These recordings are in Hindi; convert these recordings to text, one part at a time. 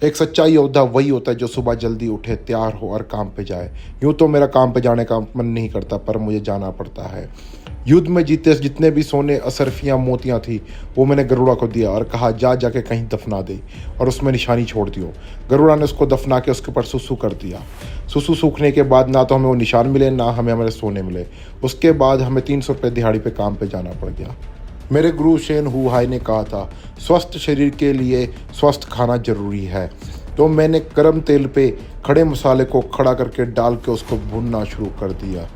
एक सच्चा योद्धा वही होता है जो सुबह जल्दी उठे, तैयार हो और काम पे जाए। यूँ तो मेरा काम पे जाने का मन नहीं करता, पर मुझे जाना पड़ता है। युद्ध में जीते जितने भी सोने, असरफियाँ, मोतियाँ थी, वो मैंने गरुड़ा को दिया और कहा जा जाके कहीं दफना दे और उसमें निशानी छोड़ दियो। गरुड़ा ने उसको दफना के उसके ऊपर सुसु कर दिया। सुसु सूखने के बाद ना तो हमें वो निशान मिले, ना हमें हमारे सोने मिले। उसके बाद हमें 300 रुपये दिहाड़ी पे काम पे जाना पड़ गया। मेरे गुरु शेन हू हाई ने कहा था, स्वस्थ शरीर के लिए स्वस्थ खाना जरूरी है। तो मैंने गर्म तेल पे खड़े मसाले को खड़ा करके डाल के उसको भूनना शुरू कर दिया।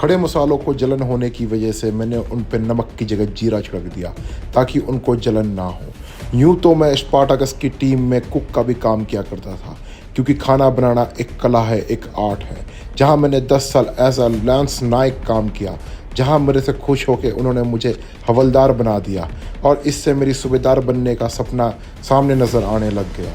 खड़े मसालों को जलन होने की वजह से मैंने उन पर नमक की जगह जीरा छिड़क दिया ताकि उनको जलन ना हो। यूँ तो मैं स्पार्टाकस की टीम में कुक का भी काम किया करता था, क्योंकि खाना बनाना एक कला है, एक आर्ट है। जहाँ मैंने 10 साल एज अ लैंस नायक काम किया, जहाँ मेरे से खुश होकर उन्होंने मुझे हवलदार बना दिया और इससे मेरी सूबेदार बनने का सपना सामने नज़र आने लग गया।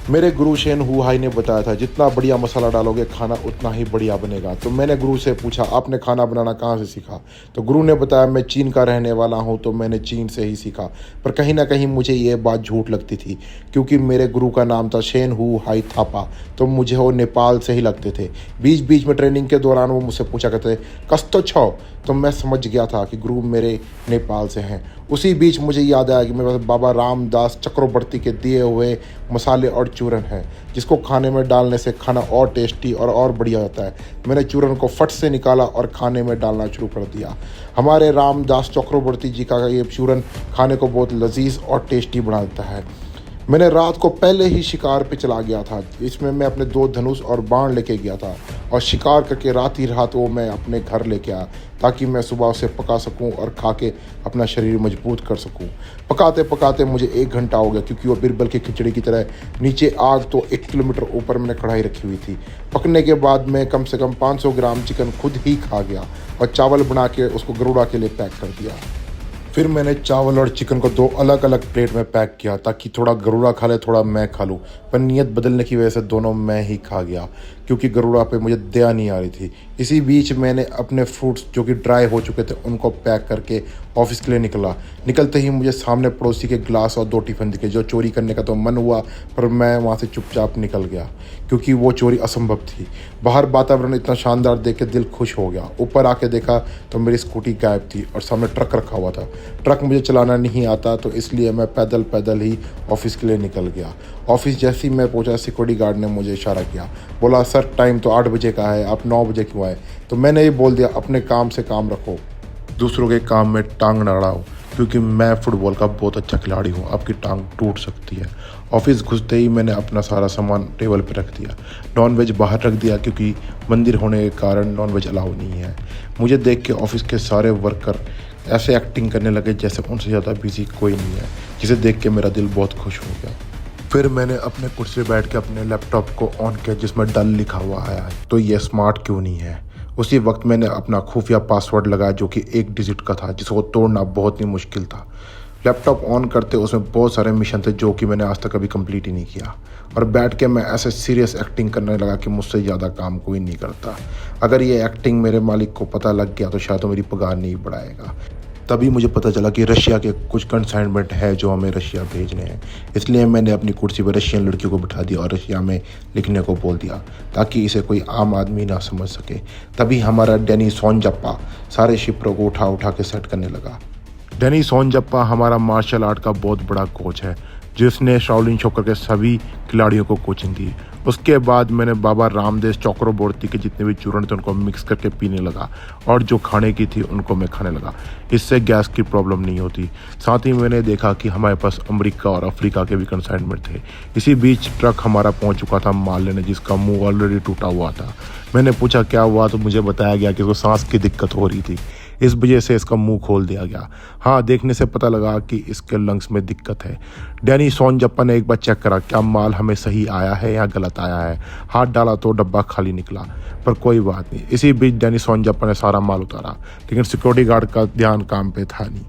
मेरे गुरु शेन हू हाई ने बताया था, जितना बढ़िया मसाला डालोगे खाना उतना ही बढ़िया बनेगा। तो मैंने गुरु से पूछा, आपने खाना बनाना कहाँ से सीखा? तो गुरु ने बताया, मैं चीन का रहने वाला हूँ, तो मैंने चीन से ही सीखा। पर कहीं ना कहीं मुझे ये बात झूठ लगती थी, क्योंकि मेरे गुरु का नाम था शेन हू हाई थापा, तो मुझे वो नेपाल से ही लगते थे। बीच बीच में ट्रेनिंग के दौरान वो मुझसे पूछा करते, कस्तो छो? तो मैं समझ गया था कि गुरु मेरे नेपाल से हैं। उसी बीच मुझे याद आया कि मेरे पास बाबा रामदास चक्रवर्ती के दिए हुए मसाले और चूरन है, जिसको खाने में डालने से खाना और टेस्टी और बढ़िया होता है। मैंने चूरन को फट से निकाला और खाने में डालना शुरू कर दिया। हमारे रामदास चक्रवर्ती जी का ये चूरन खाने को बहुत लजीज और टेस्टी बना देता है। मैंने रात को पहले ही शिकार पे चला गया था। इसमें मैं अपने 2 धनुष और बाण लेके गया था और शिकार करके रात ही रात वो मैं अपने घर लेके आया, ताकि मैं सुबह उसे पका सकूं और खा के अपना शरीर मजबूत कर सकूं। पकाते पकाते मुझे 1 घंटा हो गया, क्योंकि वो बिरबल की खिचड़ी की तरह नीचे आग तो 1 किलोमीटर ऊपर मैंने कढ़ाई रखी हुई थी। पकने के बाद मैं कम से कम 500 ग्राम चिकन खुद ही खा गया और चावल बना के उसको गरुड़ा के लिए पैक कर दिया। फिर मैंने चावल और चिकन को 2 अलग अलग प्लेट में पैक किया, ताकि थोड़ा गरुड़ा खा ले, थोड़ा मैं खा लूँ। पर नीयत बदलने की वजह से दोनों मैं ही खा गया, क्योंकि गरुड़ा पे मुझे दया नहीं आ रही थी। इसी बीच मैंने अपने फ्रूट्स जो कि ड्राई हो चुके थे उनको पैक करके ऑफिस के लिए निकलते ही मुझे सामने पड़ोसी के गिलास और 2 टिफ़िन दिखे। जो चोरी करने का तो मन हुआ, पर मैं वहाँ से चुपचाप निकल गया, क्योंकि वो चोरी असंभव थी। बाहर वातावरण इतना शानदार देख के दिल खुश हो गया। ऊपर आके देखा तो मेरी स्कूटी गायब थी और सामने ट्रक रखा हुआ था। ट्रक मुझे चलाना नहीं आता, तो इसलिए मैं पैदल पैदल ही ऑफिस के लिए निकल गया। ऑफिस जैसे ही मैं पहुंचा, सिक्योरिटी गार्ड ने मुझे इशारा किया, बोला, सर टाइम तो 8 बजे का है, आप 9 बजे क्यों आए? तो मैंने ये बोल दिया, अपने काम से काम रखो, दूसरों के काम में टांग न अड़ाओ, क्योंकि मैं फुटबॉल का बहुत अच्छा खिलाड़ी हूँ, आपकी टांग टूट सकती है। ऑफिस घुसते ही मैंने अपना सारा सामान टेबल पर रख दिया। नॉनवेज बाहर रख दिया, क्योंकि मंदिर होने के कारण नॉनवेज अलाउ नहीं है। मुझे देख के ऑफिस के सारे वर्कर ऐसे एक्टिंग करने लगे जैसे उनसे ज़्यादा बिजी कोई नहीं है, जिसे देख के मेरा दिल बहुत खुश हो गया। फिर मैंने अपने कुर्सी पर बैठ के अपने लैपटॉप को ऑन किया, जिसमें डल लिखा हुआ आया है, तो ये स्मार्ट क्यों नहीं है। उसी वक्त मैंने अपना खुफिया पासवर्ड लगाया, जो कि 1 डिजिट का था, जिसको तोड़ना बहुत ही मुश्किल था। लैपटॉप ऑन करते उसमें बहुत सारे मिशन थे जो कि मैंने आज तक कभी कंप्लीट ही नहीं किया, और बैठ के मैं ऐसे सीरियस एक्टिंग करने लगा कि मुझसे ज़्यादा काम कोई नहीं करता। अगर ये एक्टिंग मेरे मालिक को पता लग गया तो शायद वो मेरी पगार नहीं बढ़ाएगा। तभी मुझे पता चला कि रशिया के कुछ कंसाइनमेंट है जो हमें रशिया भेजने हैं। इसलिए मैंने अपनी कुर्सी पर रशियन लड़कियों को बिठा दिया और रशिया में लिखने को बोल दिया, ताकि इसे कोई आम आदमी ना समझ सके। तभी हमारा डैनी सोनजप्पा सारे शिपरों को उठा उठा के सेट करने लगा। डैनी सोनजप्पा हमारा मार्शल आर्ट का बहुत बड़ा कोच है, जिसने शाओलिन शोकर के सभी खिलाड़ियों को कोचिंग दी। उसके बाद मैंने बाबा रामदेव चक्रवर्ती के जितने भी चूर्ण थे उनको मिक्स करके पीने लगा, और जो खाने की थी उनको मैं खाने लगा। इससे गैस की प्रॉब्लम नहीं होती। साथ ही मैंने देखा कि हमारे पास अमेरिका और अफ्रीका के भी कंसाइनमेंट थे। इसी बीच ट्रक हमारा पहुंच चुका था माल लेने, जिसका मुंह ऑलरेडी टूटा हुआ था। मैंने पूछा क्या हुआ, तो मुझे बताया गया कि उसको सांस की दिक्कत हो रही थी, इस वजह से इसका मुंह खोल दिया गया। हाँ, देखने से पता लगा कि इसके लंग्स में दिक्कत है। डैनी सोनजप्पा ने एक बार चेक करा क्या माल हमें सही आया है या गलत आया है। हाथ डाला तो डब्बा खाली निकला, पर कोई बात नहीं। इसी बीच डैनी सोनजप्पा ने सारा माल उतारा, लेकिन सिक्योरिटी गार्ड का ध्यान काम पे था नहीं।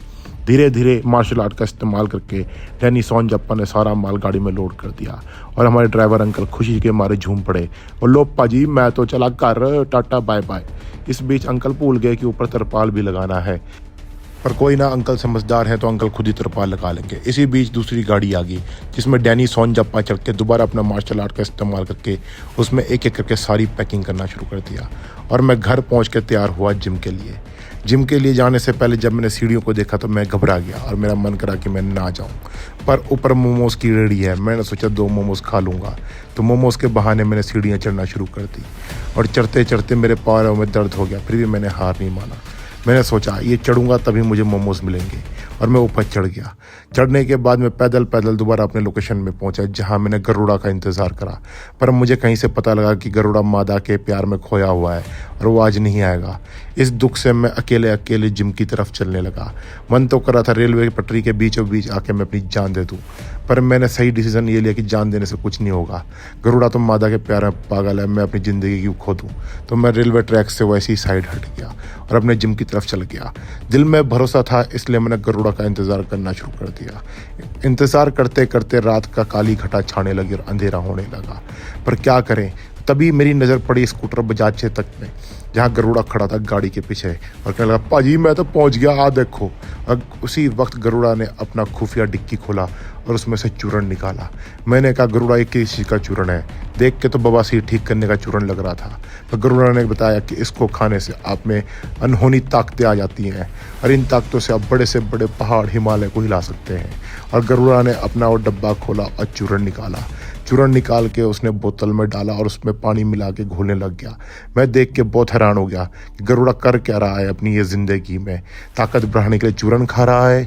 धीरे धीरे मार्शल आर्ट का इस्तेमाल करके डैनी सोनजप्पा ने सारा माल गाड़ी में लोड कर दिया, और हमारे ड्राइवर अंकल खुशी के मारे झूम पड़े, और लो पाजी मैं तो चला कर, टाटा बाय बाय। इस बीच अंकल भूल गए कि ऊपर तरपाल भी लगाना है। पर कोई ना, अंकल समझदार हैं तो अंकल खुद ही तरपाल लगा लेंगे। इसी बीच दूसरी गाड़ी आ गई जिसमें डैनी सोनजप्पा चढ़ के दोबारा अपना मार्शल आर्ट का इस्तेमाल करके उसमें एक एक करके सारी पैकिंग करना शुरू कर दिया और मैं घर पहुंच के तैयार हुआ जिम के लिए। जिम के लिए जाने से पहले जब मैंने सीढ़ियों को देखा तो मैं घबरा गया और मेरा मन करा कि मैं ना जाऊं, पर ऊपर मोमोज की रेडी है। मैंने सोचा 2 मोमोज खा लूँगा, तो मोमोज के बहाने मैंने सीढ़ियाँ चढ़ना शुरू कर दी और चढ़ते चढ़ते मेरे पैरों में दर्द हो गया। फिर भी मैंने हार नहीं माना। मैंने सोचा ये चढ़ूंगा तभी मुझे मोमोज मिलेंगे और मैं ऊपर चढ़ गया। चढ़ने के बाद मैं पैदल पैदल दोबारा अपने लोकेशन में पहुंचा जहां मैंने गरुड़ा का इंतज़ार करा, पर मुझे कहीं से पता लगा कि गरुड़ा मादा के प्यार में खोया हुआ है और वो आज नहीं आएगा। इस दुख से मैं अकेले अकेले जिम की तरफ चलने लगा। मन तो करा था रेलवे की पटरी के बीचों बीच आके मैं अपनी जान दे दूँ, पर मैंने सही डिसीजन ये लिया कि जान देने से कुछ नहीं होगा। गरुड़ा तो मादा के प्यार में पागल है, मैं अपनी ज़िंदगी क्यों खो दूँ। तो मैं रेलवे ट्रैक से वैसी साइड हट गया और अपने जिम की तरफ चल गया। दिल में भरोसा था इसलिए मैंने गरुड़ा का इंतज़ार करना शुरू कर दिया। इंतज़ार करते करते रात का काली घटा छाने लगी और अंधेरा होने लगा, पर क्या करें। तभी मेरी नज़र पड़ी स्कूटर बजाज से तक में जहाँ गरुड़ा खड़ा था गाड़ी के पीछे और कहने लगा, पाजी मैं तो पहुँच गया, आ देखो। अब उसी वक्त गरुड़ा ने अपना खुफिया डिक्की खोला और उसमें से चूरन निकाला। मैंने कहा, गरुड़ा ये किस चीज़ का चूरन है? देख के तो बवासीर ठीक करने का चूरन लग रहा था। तो गरुड़ा ने बताया कि इसको खाने से आप में अनहोनी ताकतें आ जाती हैं और इन ताकतों से आप बड़े से बड़े पहाड़ हिमालय को हिला सकते हैं। और गरुड़ा ने अपना वो डब्बा खोला और चूरन निकाला। चूरन निकाल के उसने बोतल में डाला और उसमें पानी मिला के घोलने लग गया। मैं देख के बहुत हैरान हो गया कि गरुड़ा कर क्या रहा है अपनी ये ज़िंदगी में, ताकत बढ़ाने के लिए चूरन खा रहा है।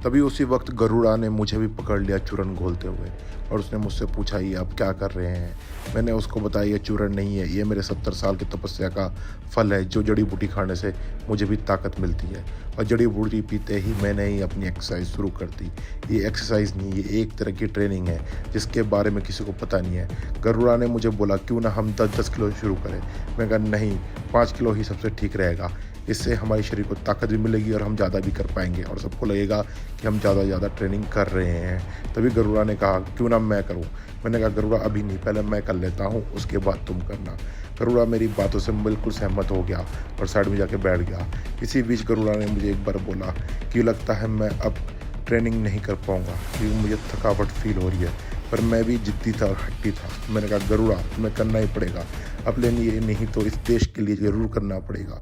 तभी उसी वक्त गरुड़ा ने मुझे भी पकड़ लिया चूरन घोलते हुए और उसने मुझसे पूछा, ये आप क्या कर रहे हैं? मैंने उसको बताया, ये चूरन नहीं है, ये मेरे 70 साल की तपस्या का फल है, जो जड़ी बूटी खाने से मुझे भी ताकत मिलती है। और जड़ी बूटी पीते ही मैंने ही अपनी एक्सरसाइज शुरू कर दी। ये एक्सरसाइज नहीं, ये एक तरह की ट्रेनिंग है जिसके बारे में किसी को पता नहीं है। गरुड़ा ने मुझे बोला, क्यों ना हम 10-10 किलो शुरू करें? मैं कहा नहीं, 5 किलो ही सबसे ठीक रहेगा। इससे हमारे शरीर को ताकत भी मिलेगी और हम ज़्यादा भी कर पाएंगे और सबको लगेगा कि हम ज़्यादा ट्रेनिंग कर रहे हैं। तभी गरुड़ा ने कहा, क्यों ना मैं करूं? मैंने कहा, गरुड़ा अभी नहीं, पहले मैं कर लेता हूं, उसके बाद तुम करना। गरुड़ा मेरी बातों से बिल्कुल सहमत हो गया और साइड में जाके बैठ गया। इसी बीच गरुड़ा ने मुझे एक बार बोला कि लगता है मैं अब ट्रेनिंग नहीं कर पाऊँगा क्योंकि मुझे थकावट फील हो रही है, पर मैं भी जिद्दी था और हट्टी था। मैंने कहा, गरुड़ा तुम्हें करना ही पड़ेगा, अपने लिए नहीं तो इस देश के लिए ज़रूर करना पड़ेगा।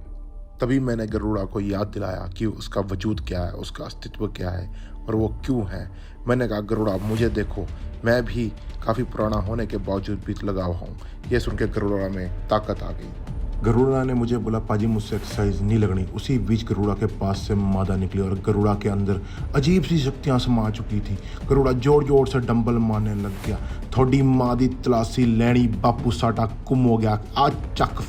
तभी मैंने गरुड़ा को याद दिलाया कि उसका वजूद क्या है, उसका अस्तित्व क्या है और वो क्यों है। मैंने कहा, गरुड़ा मुझे देखो, मैं भी काफ़ी पुराना होने के बावजूद भी लगा हुआ हूँ। ये सुन के गरुड़ा में ताकत आ गई। गरुड़ा ने मुझे बोला, पाजी मुझसे एक्सरसाइज नहीं लगनी। उसी बीच गरुड़ा के पास से मादा निकली और गरुड़ा के अंदर अजीब सी शक्तियाँ समा चुकी थी। गरुड़ा जोर जोर से डंबल मारने लग गया। थोड़ी माँ दी तलाशी लैनी, बापू साटा कुम हो गया, आज चक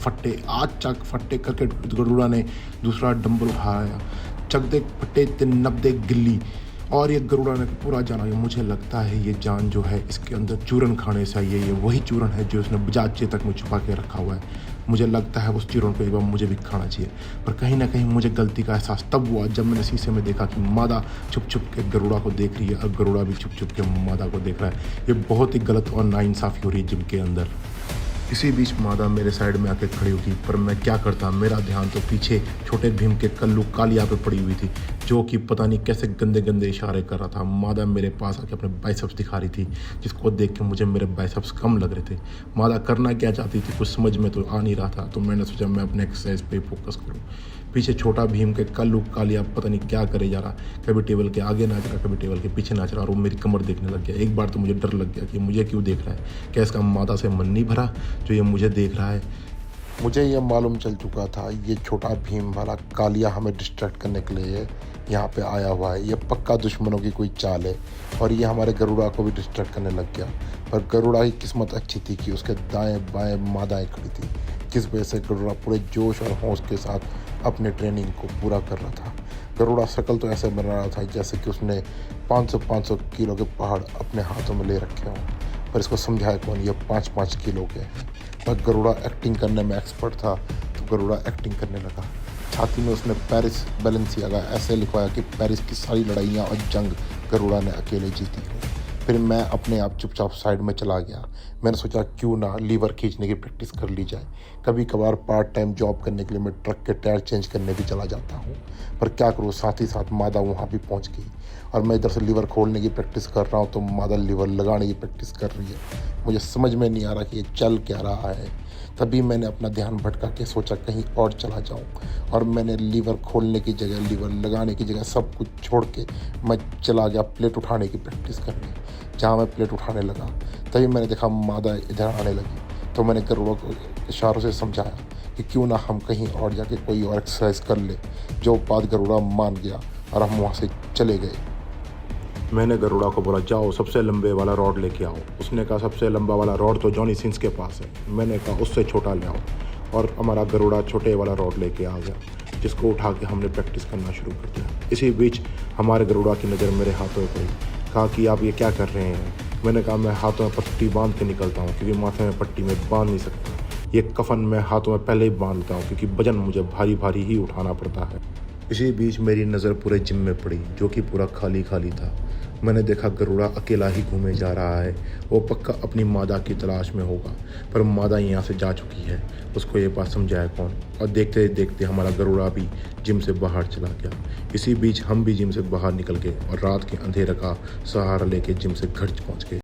फट्टे करके गरुड़ा ने दूसरा डंबल उठाया। चक दे फट्टे ते नब दे गिल्ली और ये गरुड़ा ने पूरा जाना। मुझे लगता है ये जान जो है इसके अंदर चूरन खाने से आई है। ये वही चूरन है जो उसने बजाज चेतक में छुपा के रखा हुआ है। मुझे लगता है उस चूरन को एक बार मुझे भी खाना चाहिए। पर कहीं ना कहीं मुझे गलती का एहसास तब हुआ जब मैंने शीशे में देखा कि मादा छुप छुप के गरुड़ा को देख रही है और गरुड़ा भी छुप छुप के मादा को देख रहा है। ये बहुत ही गलत और नाइंसाफ़ी हो रही है जिम के अंदर। इसी बीच मादा मेरे साइड में आके खड़ी होगी, पर मैं क्या करता, मेरा ध्यान तो पीछे छोटे भीम के कल्लू कालिया पे पड़ी हुई थी जो कि पता नहीं कैसे गंदे गंदे इशारे कर रहा था। मादा मेरे पास आके अपने बाइसेप्स दिखा रही थी जिसको देख के मुझे मेरे बाइसेप्स कम लग रहे थे। मादा करना क्या चाहती थी कुछ समझ में तो आ नहीं रहा था, तो मैंने सोचा मैं अपने एक्सरसाइज पे फोकस करूँ। पीछे छोटा भीम के कल्लू कालिया पता नहीं क्या करे जा रहा, कभी टेबल के आगे नाच रहा, कभी टेबल के पीछे नाच रहा और वो मेरी कमर देखने लग गया। एक बार तो मुझे डर लग गया कि मुझे क्यों देख रहा है, क्या इसका मादा से मन नहीं भरा जो ये मुझे देख रहा है। मुझे ये मालूम चल चुका था ये छोटा भीम वाला कालिया हमें डिस्ट्रैक्ट करने के लिए यहाँ पे आया हुआ है। ये पक्का दुश्मनों की कोई चाल है और ये हमारे गरुड़ा को भी डिस्ट्रैक्ट करने लग गया। पर गरुड़ा की किस्मत अच्छी थी कि उसके दाएं बाएं मादाएं खड़ी थी, जिस वजह से गरुड़ा पूरे जोश और होश के साथ अपने ट्रेनिंग को पूरा कर रहा था। गरुड़ा शकल तो ऐसे बन रहा था जैसे कि उसने 500 किलो के पहाड़ अपने हाथों में ले रखे हों, पर इसको समझाया कौन, ये 5 किलो के हैं। पर गरुड़ा एक्टिंग करने में एक्सपर्ट था तो गरुड़ा एक्टिंग करने लगा। छाती में उसने पेरिस बैलेंसियागा ऐसे लिखवाया कि पेरिस की सारी लड़ाइयाँ और जंग गरुड़ा ने अकेले जीती हो। फिर मैं अपने आप चुपचाप साइड में चला गया। मैंने सोचा क्यों ना लीवर खींचने की प्रैक्टिस कर ली जाए। कभी कभार पार्ट टाइम जॉब करने के लिए मैं ट्रक के टायर चेंज करने भी चला जाता हूँ, पर क्या करूँ, साथ ही साथ मादा वहाँ भी पहुँच गई और मैं इधर से लीवर खोलने की प्रैक्टिस कर रहा हूँ तो मादा लीवर लगाने की प्रैक्टिस कर रही है। मुझे समझ में नहीं आ रहा कि ये चल क्या रहा है। तभी मैंने अपना ध्यान भटका के सोचा कहीं और चला जाऊं और मैंने लीवर खोलने की जगह, लीवर लगाने की जगह सब कुछ छोड़ के मैं चला गया प्लेट उठाने की प्रैक्टिस करने। जहाँ मैं प्लेट उठाने लगा तभी मैंने देखा मादा इधर आने लगी, तो मैंने गरुड़ा को इशारों से समझाया कि क्यों ना हम कहीं और जाके कोई और एक्सरसाइज कर ले। जो बात गरुड़ा मान गया और हम वहाँ से चले गए। मैंने गरुड़ा को बोला जाओ सबसे लंबे वाला रॉड लेके आओ। उसने कहा सबसे लंबा वाला रॉड तो जॉनी सिंस के पास है। मैंने कहा उससे छोटा ले आओ और हमारा गरुड़ा छोटे वाला रॉड लेके आ गया, जिसको उठा के हमने प्रैक्टिस करना शुरू कर दिया। इसी बीच हमारे गरुड़ा की नज़र मेरे हाथों में पड़ी। कहा कि आप ये क्या कर रहे हैं। मैंने कहा मैं हाथों में पट्टी बांध के निकलता हूँ क्योंकि माथे में पट्टी में बांध नहीं सकता। ये कफन मैं हाथों में पहले ही बांधता हूँ क्योंकि वजन मुझे भारी भारी ही उठाना पड़ता है। इसी बीच मेरी नज़र पूरे जिम में पड़ी जो कि पूरा खाली खाली था। मैंने देखा गरुड़ा अकेला ही घूमे जा रहा है। वो पक्का अपनी मादा की तलाश में होगा, पर मादा यहाँ से जा चुकी है। उसको ये बात समझाया कौन। और देखते देखते हमारा गरुड़ा भी जिम से बाहर चला गया। इसी बीच हम भी जिम से बाहर निकल गए और रात के अंधेरे का सहारा लेके जिम से घर पहुँच गए।